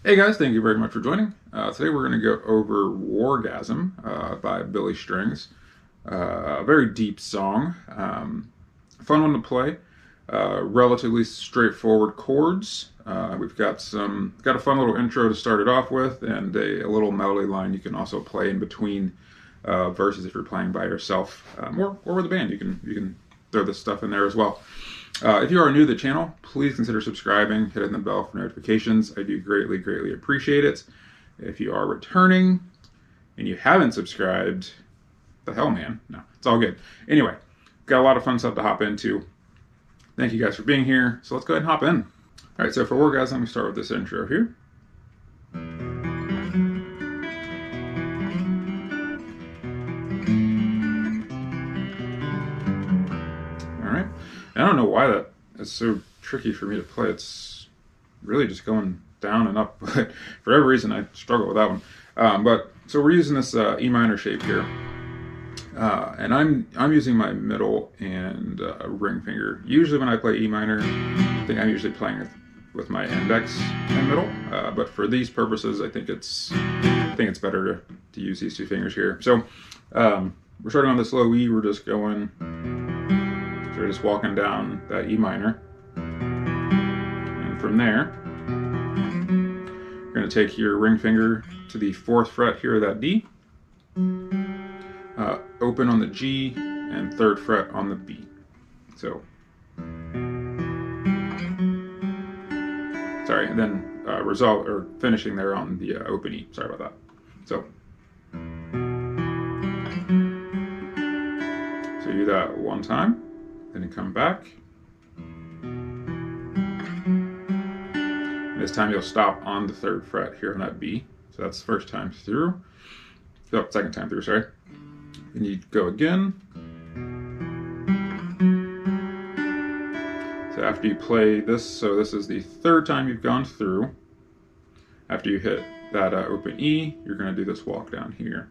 Hey guys, thank you very much for joining. Today we're going to go over Wargasm by Billy Strings. A very deep song, fun one to play. Relatively straightforward chords. We've got a fun little intro to start it off with, and a little melody line you can also play in between verses if you're playing by yourself, or with a band. You can throw this stuff in there as well. If you are new to the channel, please consider subscribing, hitting the bell for notifications. I do greatly appreciate it. If you are returning and you haven't subscribed, the hell, man. No, it's all good. Anyway, got a lot of fun stuff to hop into. Thank you guys for being here. So let's go ahead and hop in. All right, so for Wargasm, we start with this intro here. I don't know why that is so tricky for me to play. It's really just going down and up, but for every reason I struggle with that one. So we're using this E minor shape here, and I'm using my middle and ring finger. Usually when I play E minor, I think I'm usually playing with my index and middle, but for these purposes, I think it's better to use these two fingers here. So we're starting on this low E. We're just going. So we're just walking down that E minor, and from there, you're going to take your ring finger to the 4th fret here of that D, open on the G, and 3rd fret on the B. So, sorry, and then resolve or finishing there on the open E. Sorry about that. So you do that one time. Then you come back. And this time you'll stop on the 3rd fret here on that B. So that's the first time through. Oh, second time through, sorry. And you go again. So after you play this, so this is the 3rd time you've gone through. After you hit that open E, you're going to do this walk down here.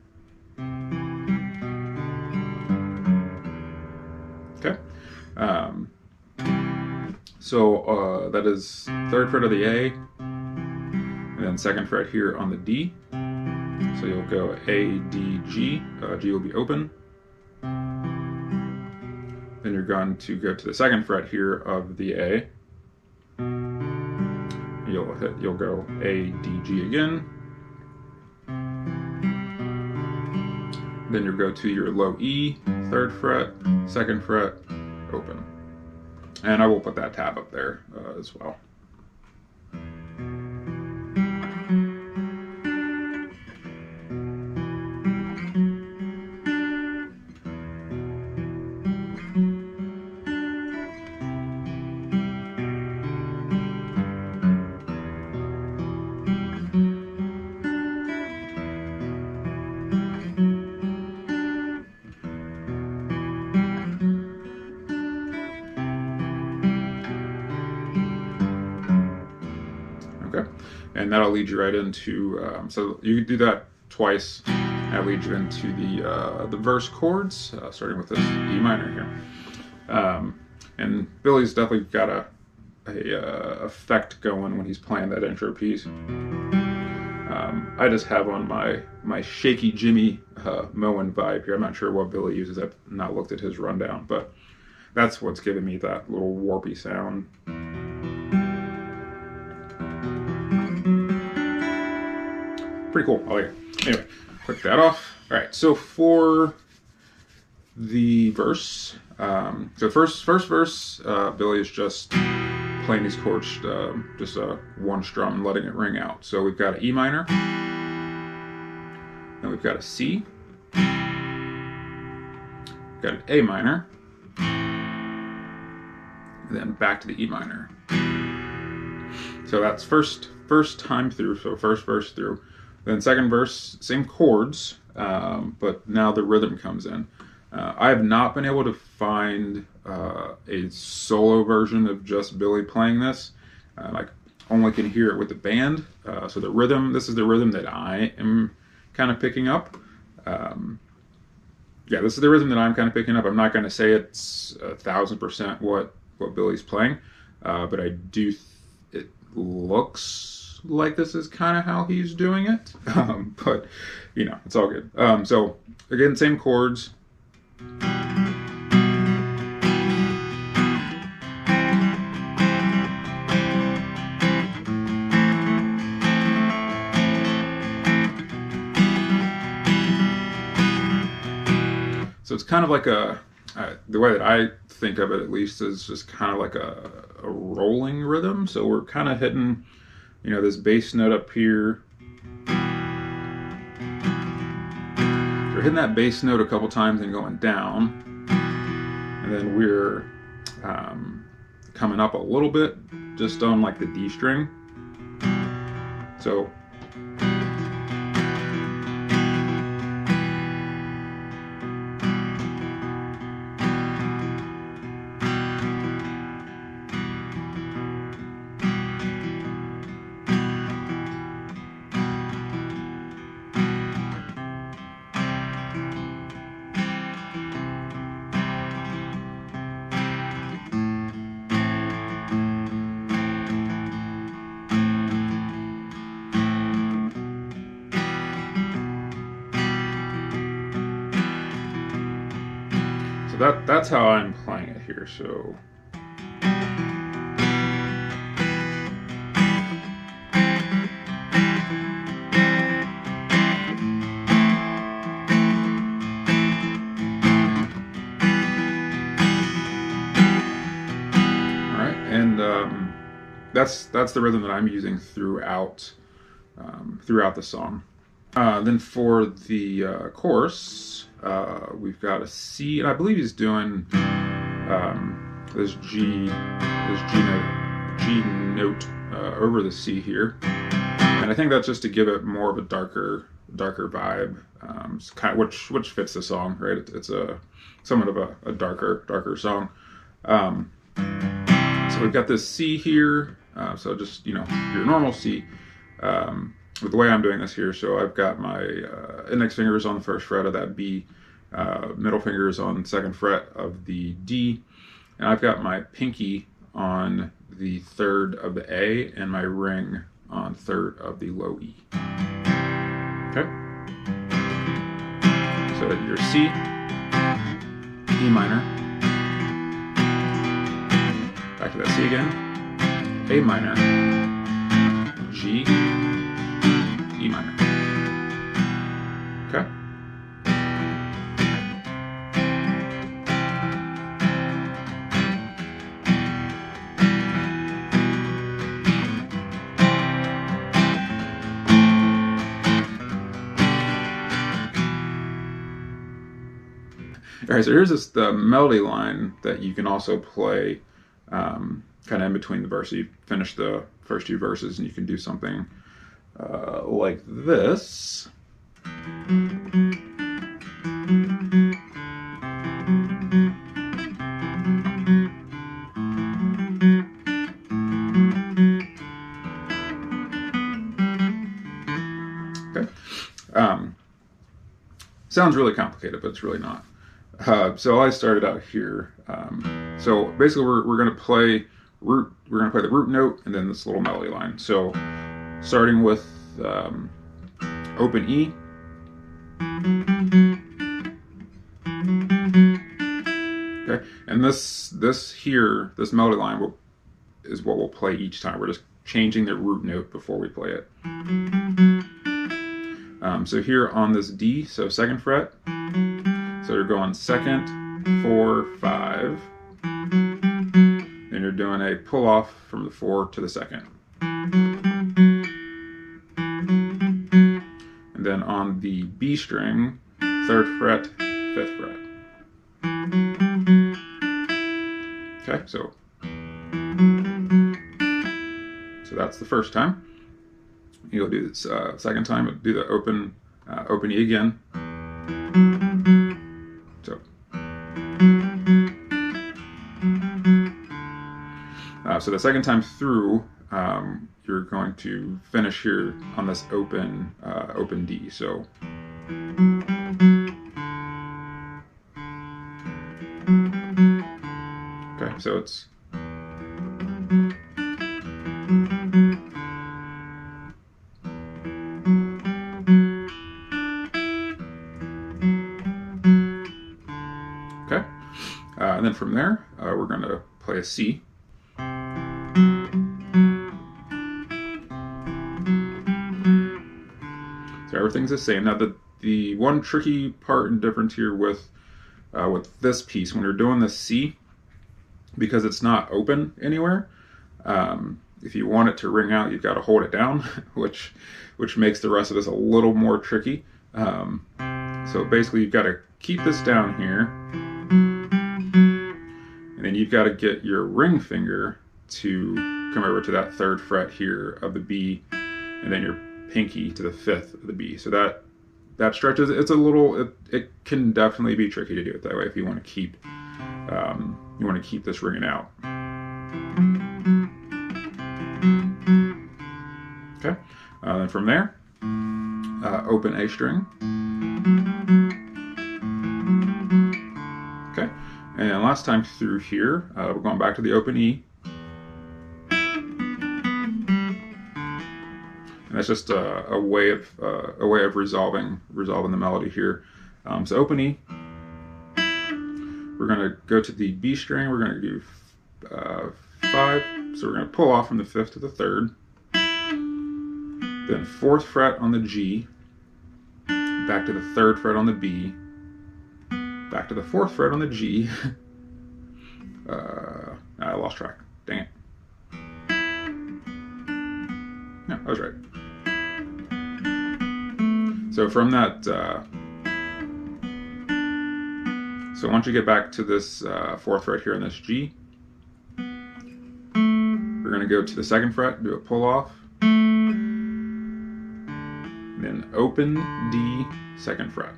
Okay. That is 3rd fret of the A, and then 2nd fret here on the D. So you'll go A, D, G. G will be open. Then you're going to go to the 2nd fret here of the A. You'll go A, D, G again. Then you'll go to your low E, 3rd fret, 2nd fret, open. And I will put that tab up there as well. Okay, and that'll lead you right into, so you can do that twice. That'll lead you into the verse chords, starting with this E minor here. And Billy's definitely got a effect going when he's playing that intro piece. I just have on my shaky Jimmy Moen vibe here. I'm not sure what Billy uses. I've not looked at his rundown, but that's what's giving me that little warpy sound. Pretty cool. I like it. Anyway, click that off. All right, so for the verse, so first verse, Billy is just playing these chords, just one strum and letting it ring out. So we've got an E minor, then we've got a C, we've got an A minor, and then back to the E minor. So that's first time through, so first verse through. Then second verse, same chords, but now the rhythm comes in. I have not been able to find a solo version of just Billy playing this. I only can hear it with the band. So the rhythm, this is the rhythm that I am kind of picking up. Yeah, this is the rhythm that I'm kind of picking up. I'm not going to say it's 1000% what Billy's playing, but I do. It looks like this is kind of how he's doing it, but you know, it's all good. So again, same chords. So it's kind of like the way that I think of it at least is just kind of like a rolling rhythm. So we're kind of hitting, you know, this bass note up here. We're hitting that bass note a couple times and going down. And then we're coming up a little bit just on like the D string. So that's how I'm playing it here. So that's the rhythm that I'm using throughout the song. Then for the chorus, we've got a C, and I believe he's doing this G note over the C here, and I think that's just to give it more of a darker vibe, kind of, which fits the song, right? It's a somewhat of a darker song. So we've got this C here, so just, you know, your normal C. With the way I'm doing this here, so I've got my index fingers on the first fret of that B, middle fingers on the second fret of the D, and I've got my pinky on the third of the A and my ring on third of the low E. Okay? So your C, E minor, back to that C again, A minor, G, E minor. Okay? All right, so here's the melody line that you can also play kind of in between the verse. So you finish the first two verses and you can do something like this. Okay. Sounds really complicated, but it's really not. So I started out here. So basically, we're going to play root. We're going to play the root note and then this little melody line. So starting with open E. Okay, and this melody line is what we'll play each time. We're just changing the root note before we play it. So here on this D, so second fret. So you're going second, 4, 5. Then you're doing a pull off from the 4 to the second. And then on the B string, 3rd fret, 5th fret. Okay, so that's the first time. You'll do this second time, do the open E again. So the second time through, you're going to finish here on this open D. So okay, so it's And then from there, we're going to play a C. So everything's the same. Now the one tricky part and difference here with this piece, when you're doing the C, because it's not open anywhere, if you want it to ring out, you've got to hold it down, which makes the rest of this a little more tricky. So basically, you've got to keep this down here, and then you've got to get your ring finger to come over to that 3rd fret here of the B, and then your pinky to the 5th of the B. So that stretches. It's a little. It can definitely be tricky to do it that way if you want to keep this ringing out. Okay. Then from there, open A string. Okay. And last time through here, we're going back to the open E. And that's just a way of resolving the melody here. So open E. We're going to go to the B string. We're going to do 5. So we're going to pull off from the 5th to the 3rd. Then 4th fret on the G. Back to the 3rd fret on the B. Back to the 4th fret on the G. I lost track. Dang it. No, I was right. So from that, so once you get back to this 4th fret here on this G, we're going to go to the 2nd fret, do a pull off, then open D, 2nd fret.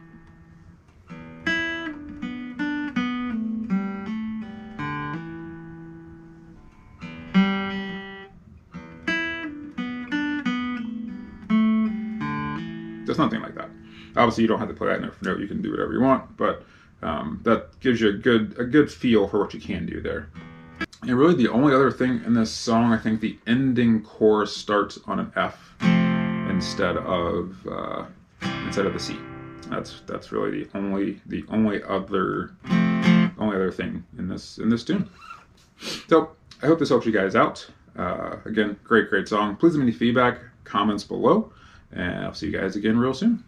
Just something like that. Obviously, you don't have to play that note for note. You can do whatever you want, but that gives you a good feel for what you can do there. And really, the only other thing in this song, I think the ending chorus starts on an F instead of the C. That's really the only other thing in this tune. So I hope this helps you guys out. Again, great song. Please leave me any feedback, comments below, and I'll see you guys again real soon.